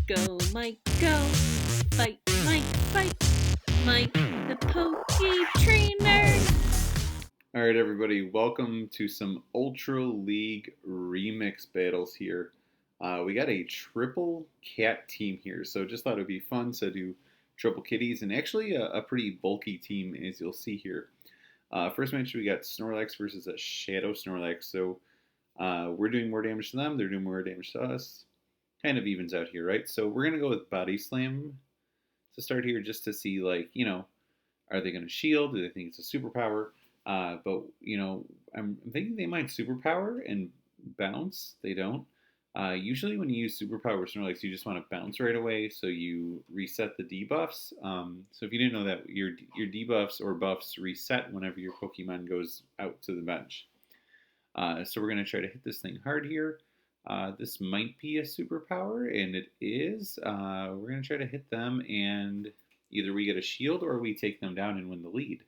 Go, Mike, go. Fight, Mike, fight. Mike, the Pokey Trainer. All right, everybody, welcome to some Ultra League remix battles here. We got a triple cat team here, so just thought it would be fun to do triple kitties, and actually a pretty bulky team, as you'll see here. First match, we got Snorlax versus a Shadow Snorlax, so we're doing more damage to them, they're doing more damage to us. Kind of evens out here, right? So we're going to go with Body Slam to start here just to see, like, are they going to shield? Do they think it's a superpower? But I'm thinking they might superpower and bounce. They don't. Usually, when you use superpower Snorlax, you just want to bounce right away, so you reset the debuffs. So if you didn't know that, your debuffs or buffs reset whenever your Pokemon goes out to the bench. So we're going to try to hit this thing hard here. This might be a superpower, and it is. We're going to try to hit them, and either we get a shield or we take them down and win the lead.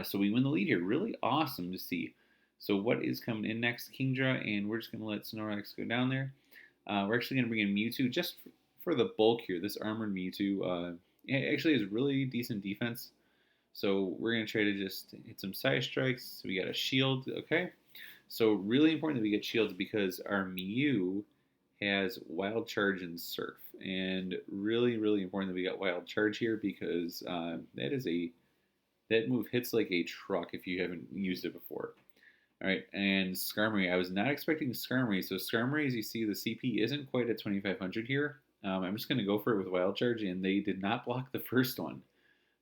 So we win the lead here. Really awesome to see. So what is coming in next? Kingdra, and we're just going to let Snorlax go down there. We're actually going to bring in Mewtwo just for the bulk here. This armored Mewtwo actually has really decent defense. So we're going to try to just hit some side strikes. So we got a shield, okay? So really important that we get shields because our Mew has Wild Charge and Surf. And really, really important that we got Wild Charge here because that move hits like a truck if you haven't used it before. All right, and Skarmory. I was not expecting Skarmory. So Skarmory, as you see, the CP isn't quite at 2,500 here. I'm just going to go for it with Wild Charge, and they did not block the first one.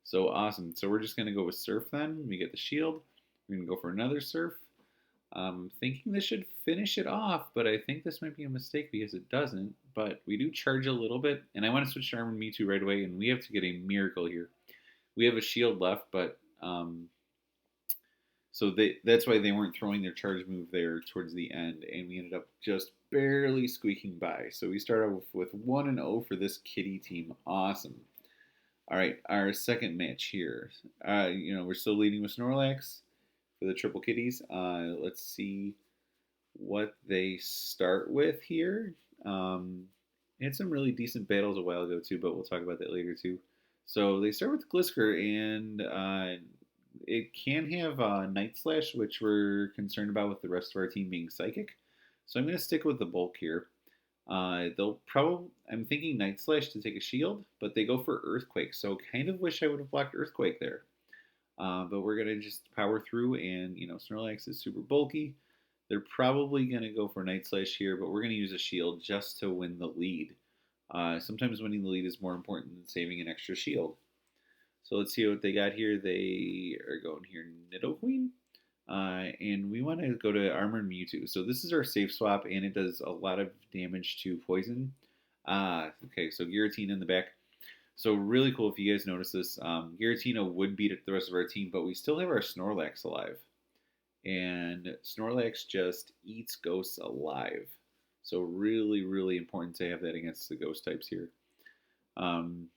So awesome. So we're just going to go with Surf then. We get the shield. We're going to go for another Surf. Thinking this should finish it off, but I think this might be a mistake because it doesn't. But we do charge a little bit, and I want to switch to Armored Mewtwo right away, and we have to get a miracle here. We have a shield left, but that's why they weren't throwing their charge move there towards the end, and we ended up just barely squeaking by. So we start off with 1-0 for this kitty team. Awesome. All right, our second match here. We're still leading with Snorlax for the triple kitties. Let's see what they start with here. Had some really decent battles a while ago too, but we'll talk about that later too. So they start with Glisker, and it can have Night Slash, which we're concerned about with the rest of our team being Psychic. So I'm going to stick with the bulk here. I'm thinking Night Slash to take a shield, but they go for Earthquake. So kind of wish I would have blocked Earthquake there. But we're going to just power through, and, Snorlax is super bulky. They're probably going to go for Night Slash here, but we're going to use a shield just to win the lead. Sometimes winning the lead is more important than saving an extra shield. So let's see what they got here. They are going here Nidoqueen. And we want to go to Armored Mewtwo. So this is our safe swap, and it does a lot of damage to poison. Okay, so Giratina in the back. So really cool if you guys notice this. Giratina would beat the rest of our team, but we still have our Snorlax alive. And Snorlax just eats ghosts alive. So really, really important to have that against the ghost types here. And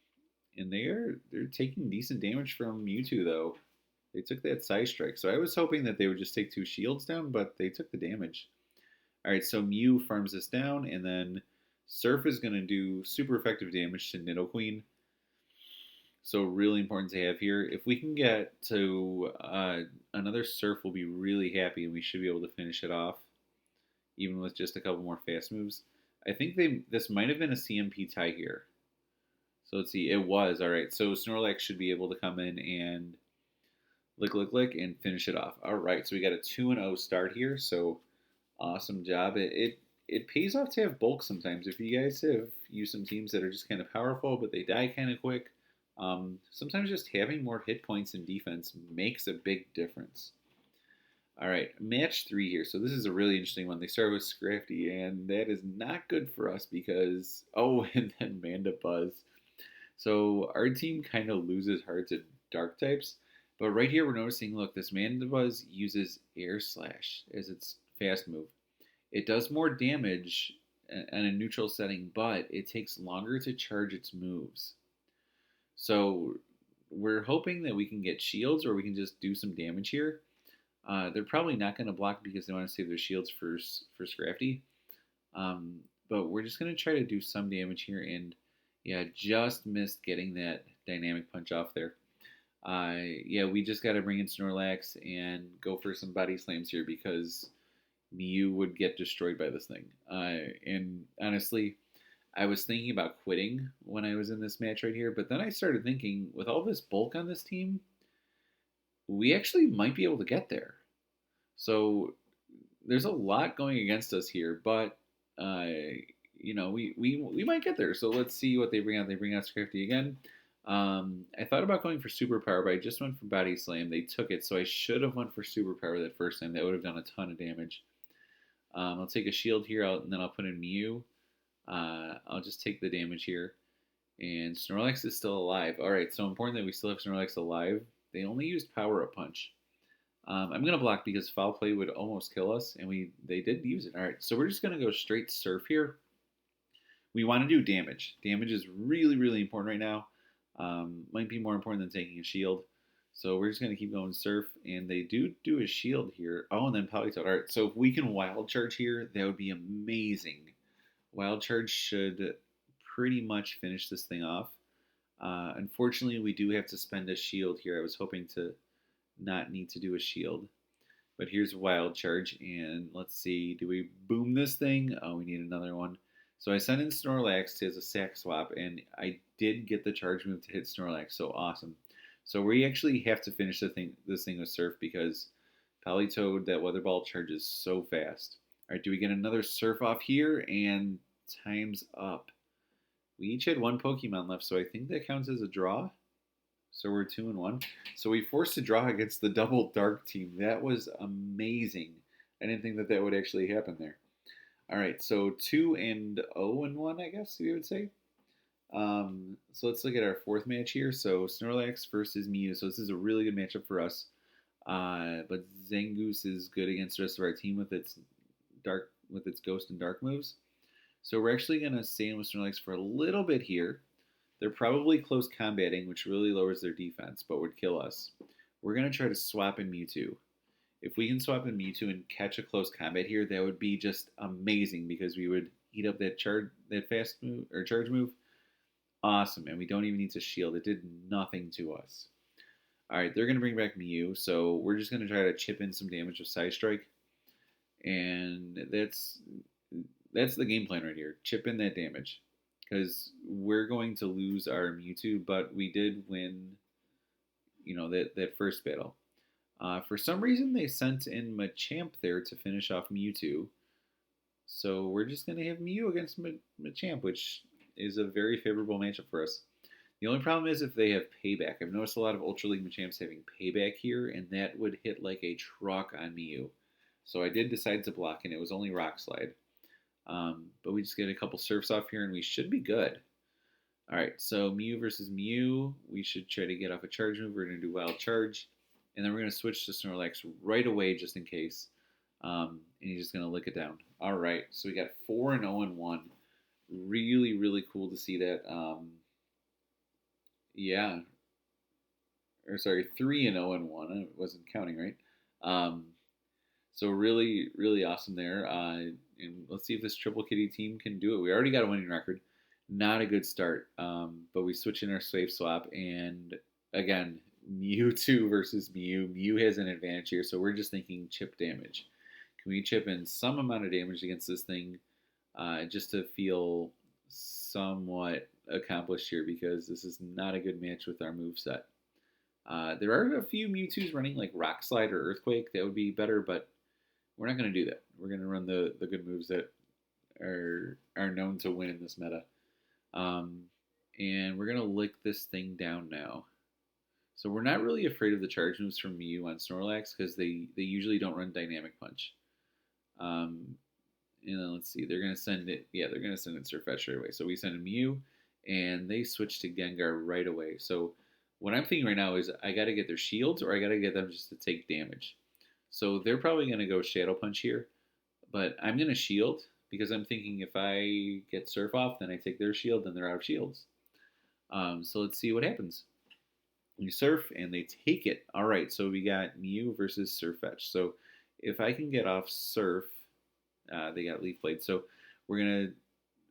they're taking decent damage from Mewtwo, though. They took that Side Strike. So I was hoping that they would just take 2 shields down, but they took the damage. All right, so Mew farms this down, and then Surf is going to do super effective damage to Nidoqueen. So really important to have here. If we can get to another Surf, we'll be really happy, and we should be able to finish it off, even with just a couple more fast moves. I think this might have been a CMP tie here. So let's see. It was. All right. So Snorlax should be able to come in and lick, and finish it off. All right. So we got a 2-0 start here. So awesome job. It pays off to have bulk sometimes. If you guys have used some teams that are just kind of powerful, but they die kind of quick, sometimes just having more hit points and defense makes a big difference. All right. Match 3 here. So this is a really interesting one. They start with Scrafty, and that is not good for us because, and then Mandibuzz. So our team kind of loses hard to dark types. But right here we're noticing, look, this Mandibuzz uses Air Slash as its fast move. It does more damage in a neutral setting, but it takes longer to charge its moves. So we're hoping that we can get shields or we can just do some damage here. They're probably not going to block because they want to save their shields for Scrafty. but we're just going to try to do some damage here. And yeah, just missed getting that dynamic punch off there. Yeah, we just got to bring in Snorlax and go for some body slams here because Mew would get destroyed by this thing. And honestly, I was thinking about quitting when I was in this match right here, but then I started thinking, with all this bulk on this team, we actually might be able to get there. So there's a lot going against us here, but uh, we might get there. So let's see what they bring out. They bring out Scrafty again. I thought about going for Superpower, but I just went for Body Slam. They took it, so I should have went for Superpower that first time. That would have done a ton of damage. I'll take a shield here, and then I'll put in Mew. I'll just take the damage here. And Snorlax is still alive. Alright, so important that we still have Snorlax alive. They only used Power Up Punch. I'm going to block because Foul Play would almost kill us, and they did use it. Alright, so we're just going to go straight Surf here. We want to do damage. Damage is really, really important right now. Might be more important than taking a shield. So we're just going to keep going Surf, and they do a shield here. Oh, and then Politoed. Alright, so if we can Wild Charge here, that would be amazing. Wild Charge should pretty much finish this thing off. Unfortunately, we do have to spend a shield here. I was hoping to not need to do a shield. But here's Wild Charge, and let's see. Do we boom this thing? Oh, we need another one. So I sent in Snorlax as a sack swap, and I did get the charge move to hit Snorlax, so awesome. So we actually have to finish this thing with Surf because Politoed, that Weather Ball charges so fast. Alright, do we get another Surf off here? And time's up. We each had one Pokemon left, so I think that counts as a draw. So we're 2-1. So we forced a draw against the double Dark team. That was amazing. I didn't think that would actually happen there. Alright, so 2-0-1, I guess we would say. So let's look at our fourth match here. So Snorlax versus Mew. So this is a really good matchup for us. But Zangoose is good against the rest of our team with its Ghost and Dark moves. So we're actually going to stay in with Snorlax for a little bit here. They're probably close combating, which really lowers their defense, but would kill us. We're going to try to swap in Mewtwo. If we can swap in Mewtwo and catch a close combat here, that would be just amazing because we would eat up that fast move or charge move. Awesome, and we don't even need to shield. It did nothing to us. Alright, they're going to bring back Mew, so we're just going to try to chip in some damage with Side Strike. And that's the game plan right here. Chip in that damage. Because we're going to lose our Mewtwo, but we did win, that first battle. For some reason, they sent in Machamp there to finish off Mewtwo. So we're just going to have Mew against Machamp, which is a very favorable matchup for us. The only problem is if they have Payback. I've noticed a lot of Ultra League Machamps having Payback here, and that would hit like a truck on Mew. So I did decide to block, and it was only Rock Slide. But we just get a couple Surfs off here, and we should be good. Alright, so Mew versus Mew. We should try to get off a charge move. We're going to do Wild Charge. And then we're going to switch to Snorlax right away just in case. And he's just going to lick it down. Alright, so we got 4-0-1. Really, really cool to see that. Yeah. Or sorry, 3-0-1. I wasn't counting right. So really, really awesome there. And let's see if this Triple Kitty team can do it. We already got a winning record. Not a good start. But we switch in our safe swap. And again, Mewtwo versus Mew. Mew has an advantage here. So we're just thinking chip damage. Can we chip in some amount of damage against this thing just to feel somewhat accomplished here? Because this is not a good match with our moveset. There are a few Mewtwo's running like Rock Slide or Earthquake. That would be better, but we're not going to do that. We're going to run the good moves that are known to win in this meta. And we're going to lick this thing down now. So we're not really afraid of the charge moves from Mew on Snorlax because they usually don't run Dynamic Punch. And then let's see, they're going to send it, they're going to send it Surfetch right away. So we send a Mew, and they switch to Gengar right away. So what I'm thinking right now is I got to get their shields or I got to get them just to take damage. So they're probably going to go Shadow Punch here, but I'm going to shield because I'm thinking if I get Surf off, then I take their shield, then they're out of shields. So let's see what happens. We Surf, and they take it. All right, so we got Mew versus Surfetch. So if I can get off Surf, they got Leaf Blade. So we're going to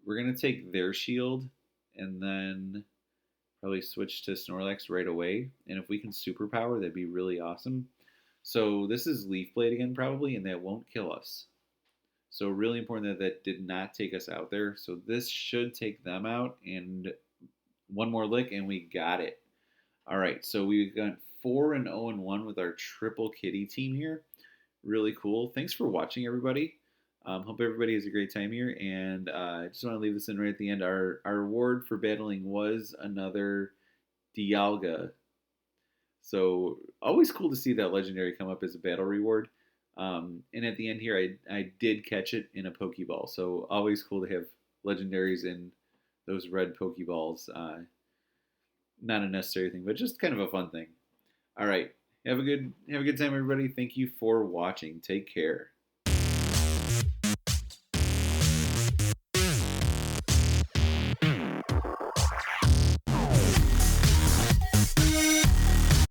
we're going to take their shield and then probably switch to Snorlax right away. And if we can superpower, that'd be really awesome. So this is Leaf Blade again, probably, and that won't kill us. So really important that that did not take us out there. So this should take them out, and one more lick, and we got it. All right, so we got 4-0-1 with our triple kitty team here. Really cool. Thanks for watching, everybody. Hope everybody has a great time here, and I just want to leave this in right at the end. Our reward for battling was another Dialga. So always cool to see that legendary come up as a battle reward. And at the end here, I did catch it in a Pokeball. So always cool to have legendaries in those red Pokeballs. Not a necessary thing, but just kind of a fun thing. All right, have a good time, everybody. Thank you for watching. Take care.